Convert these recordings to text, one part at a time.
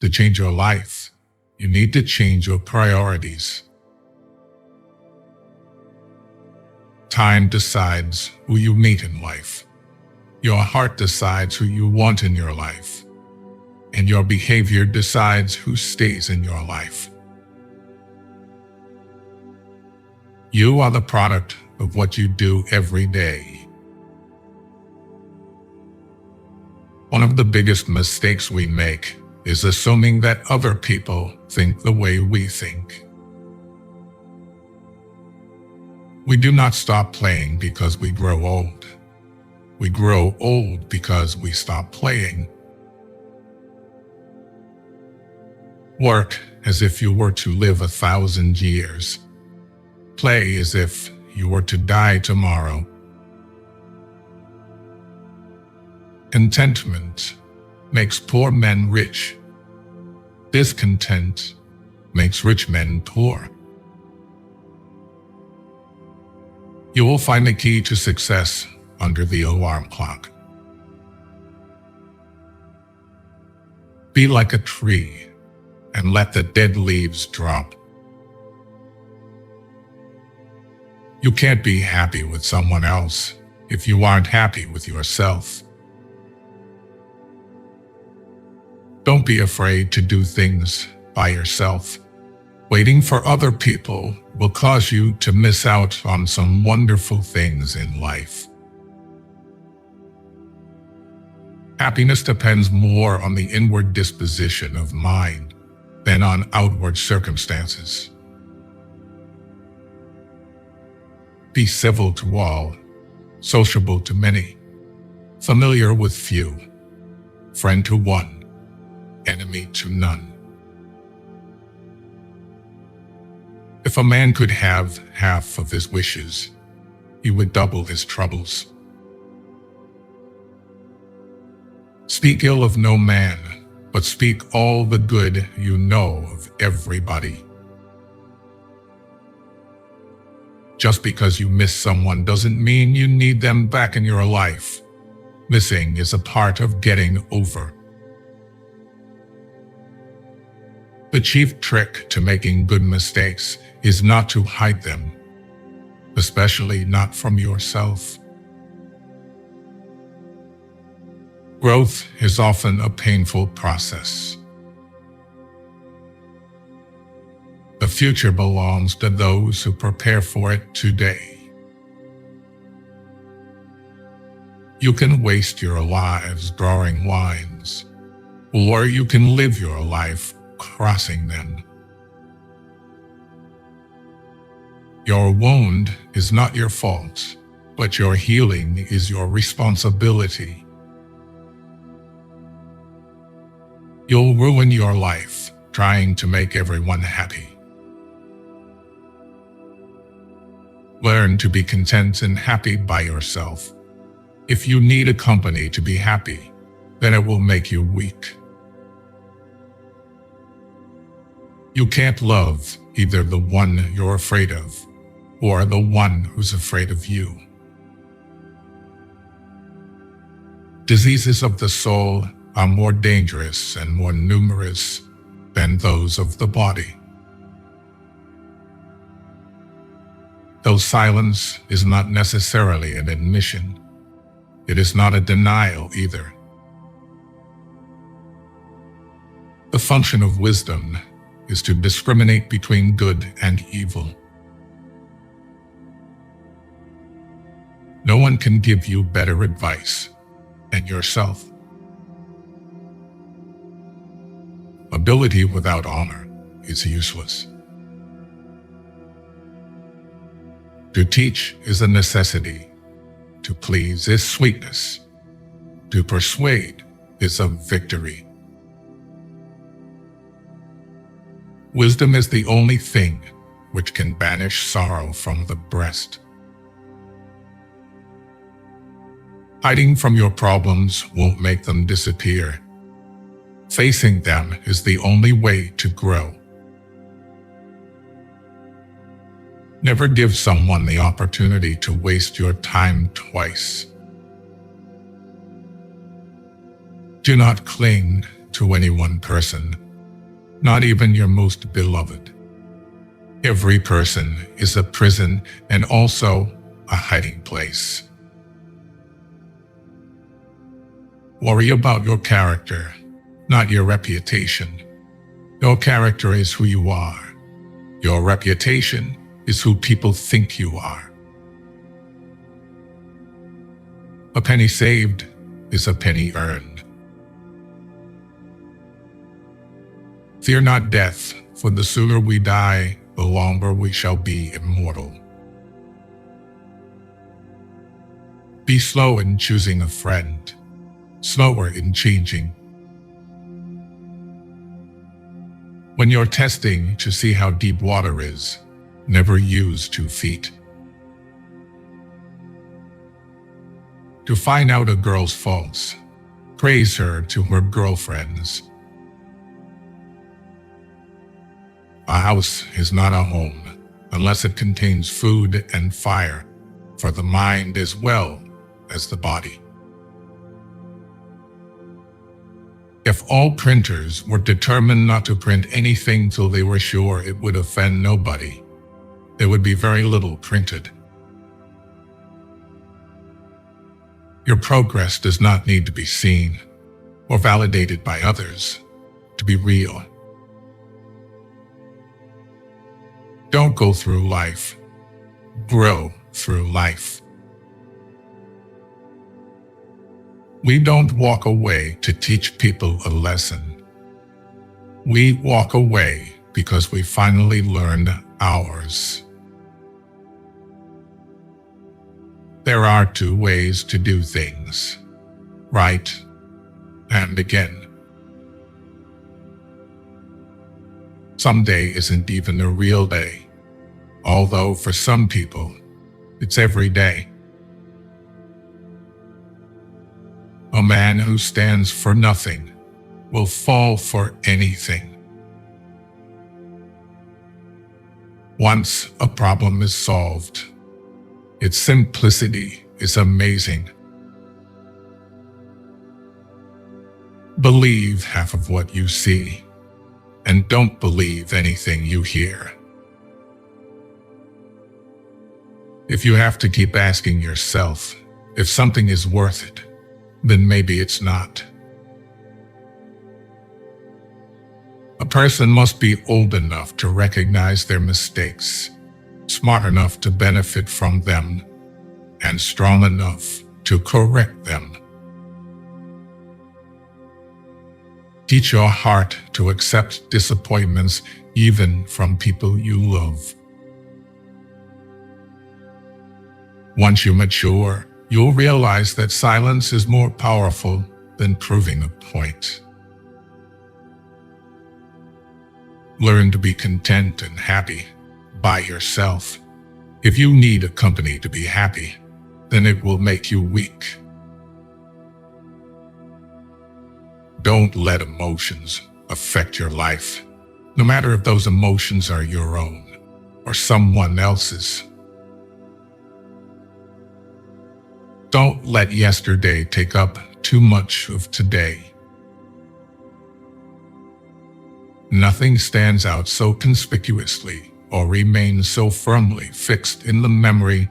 To change your life, you need to change your priorities. Time decides who you meet in life. Your heart decides who you want in your life. And your behavior decides who stays in your life. You are the product of what you do every day. One of the biggest mistakes we make is assuming that other people think the way we think. We do not stop playing because we grow old. We grow old because we stop playing. Work as if you were to live 1,000 years. Play as if you were to die tomorrow. Contentment makes poor men rich. Discontent makes rich men poor. You will find the key to success under the alarm clock. Be like a tree and let the dead leaves drop. You can't be happy with someone else if you aren't happy with yourself. Don't be afraid to do things by yourself. Waiting for other people will cause you to miss out on some wonderful things in life. Happiness depends more on the inward disposition of mind than on outward circumstances. Be civil to all, sociable to many, familiar with few, friend to one, enemy to none. If a man could have half of his wishes, he would double his troubles. Speak ill of no man, but speak all the good you know of everybody. Just because you miss someone doesn't mean you need them back in your life. Missing is a part of getting over. The chief trick to making good mistakes is not to hide them, especially not from yourself. Growth is often a painful process. The future belongs to those who prepare for it today. You can waste your lives drawing lines, or you can live your life crossing them. Your wound is not your fault, but your healing is your responsibility. You'll ruin your life trying to make everyone happy. Learn to be content and happy by yourself. If you need a company to be happy, then it will make you weak. You can't love either the one you're afraid of or the one who's afraid of you. Diseases of the soul are more dangerous and more numerous than those of the body. Though silence is not necessarily an admission, it is not a denial either. The function of wisdom is to discriminate between good and evil. No one can give you better advice than yourself. Ability without honor is useless. To teach is a necessity. To please is sweetness. To persuade is a victory. Wisdom is the only thing which can banish sorrow from the breast. Hiding from your problems won't make them disappear. Facing them is the only way to grow. Never give someone the opportunity to waste your time twice. Do not cling to any one person not even your most beloved. Every person is a prison and also a hiding place. Worry about your character, not your reputation. Your character is who you are. Your reputation is who people think you are. A penny saved is a penny earned. Fear not death, for the sooner we die, the longer we shall be immortal. Be slow in choosing a friend, slower in changing. When you're testing to see how deep water is, never use 2 feet. To find out a girl's faults, praise her to her girlfriends. A house is not a home unless it contains food and fire, for the mind as well as the body. If all printers were determined not to print anything till they were sure it would offend nobody, there would be very little printed. Your progress does not need to be seen or validated by others to be real. Don't go through life. Grow through life. We don't walk away to teach people a lesson. We walk away because we finally learned ours. There are 2 ways to do things, right and again. Someday isn't even a real day, although for some people, it's every day. A man who stands for nothing will fall for anything. Once a problem is solved, its simplicity is amazing. Believe half of what you see, and don't believe anything you hear. If you have to keep asking yourself if something is worth it, then maybe it's not. A person must be old enough to recognize their mistakes, smart enough to benefit from them, and strong enough to correct them. Teach your heart to accept disappointments even from people you love. Once you mature, you'll realize that silence is more powerful than proving a point. Learn to be content and happy by yourself. If you need a company to be happy, then it will make you weak. Don't let emotions affect your life, no matter if those emotions are your own or someone else's. Don't let yesterday take up too much of today. Nothing stands out so conspicuously or remains so firmly fixed in the memory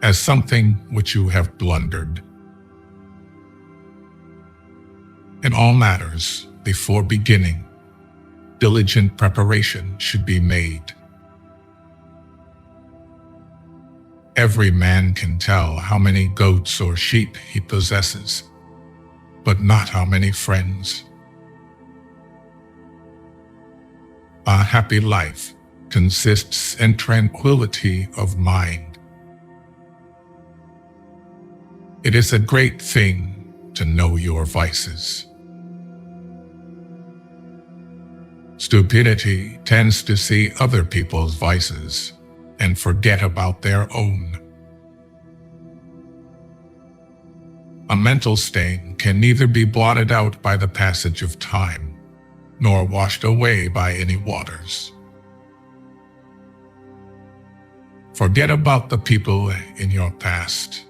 as something which you have blundered. In all matters, before beginning, diligent preparation should be made. Every man can tell how many goats or sheep he possesses, but not how many friends. A happy life consists in tranquility of mind. It is a great thing to know your vices. Stupidity tends to see other people's vices and forget about their own. A mental stain can neither be blotted out by the passage of time, nor washed away by any waters. Forget about the people in your past.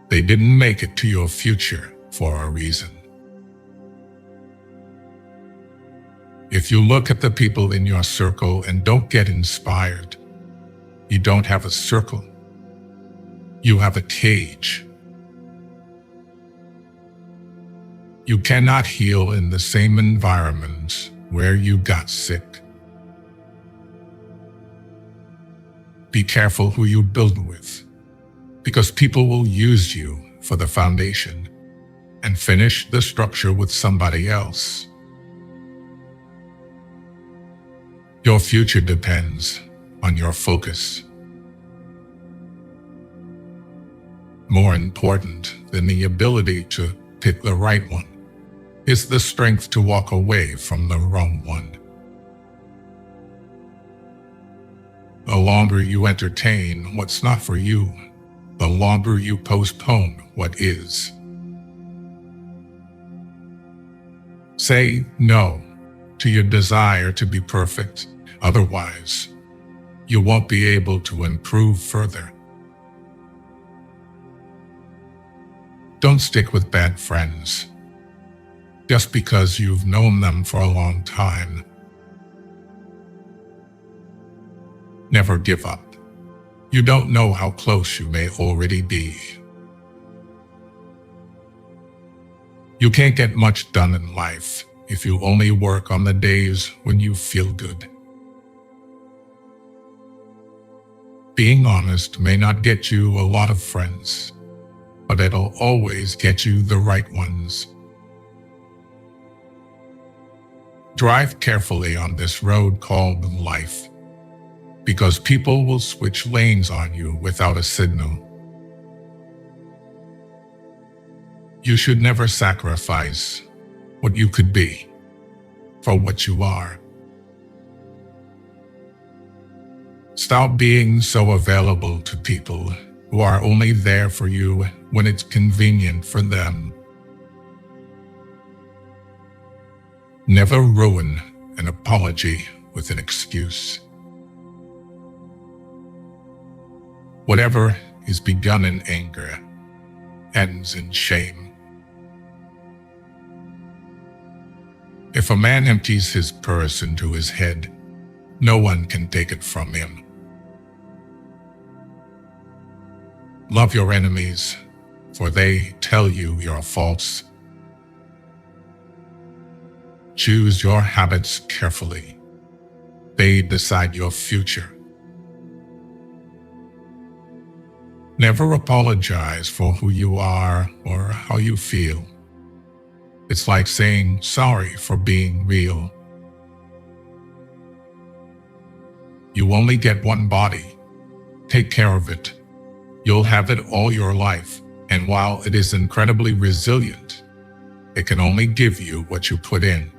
They didn't make it to your future for a reason. If you look at the people in your circle and don't get inspired, you don't have a circle. You have a cage. You cannot heal in the same environments where you got sick. Be careful who you build with, because people will use you for the foundation and finish the structure with somebody else. Your future depends on your focus. More important than the ability to pick the right one is the strength to walk away from the wrong one. The longer you entertain what's not for you, the longer you postpone what is. Say no to your desire to be perfect. Otherwise, you won't be able to improve further. Don't stick with bad friends just because you've known them for a long time. Never give up. You don't know how close you may already be. You can't get much done in life if you only work on the days when you feel good. Being honest may not get you a lot of friends, but it'll always get you the right ones. Drive carefully on this road called life, because people will switch lanes on you without a signal. You should never sacrifice what you could be for what you are. Stop being so available to people who are only there for you when it's convenient for them. Never ruin an apology with an excuse. Whatever is begun in anger ends in shame. If a man empties his purse into his head, no one can take it from him. Love your enemies, for they tell you you're false. Choose your habits carefully. They decide your future. Never apologize for who you are or how you feel. It's like saying sorry for being real. You only get one body. Take care of it. You'll have it all your life, and while it is incredibly resilient, it can only give you what you put in.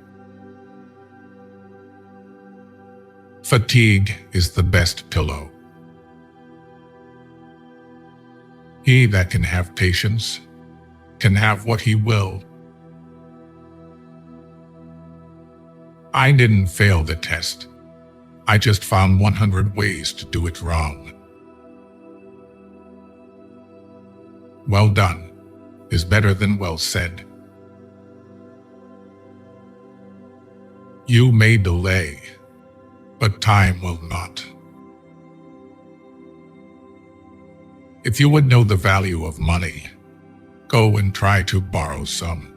Fatigue is the best pillow. He that can have patience can have what he will. I didn't fail the test. I just found 100 ways to do it wrong. Well done is better than well said. You may delay, but time will not. If you would know the value of money, go and try to borrow some.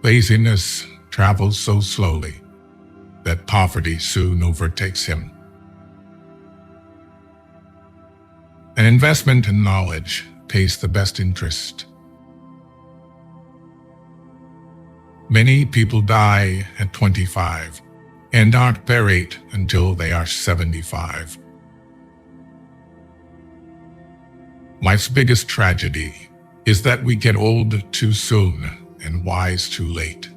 Laziness travels so slowly that poverty soon overtakes him. An investment in knowledge pays the best interest. Many people die at 25 and aren't buried until they are 75. Life's biggest tragedy is that we get old too soon and wise too late.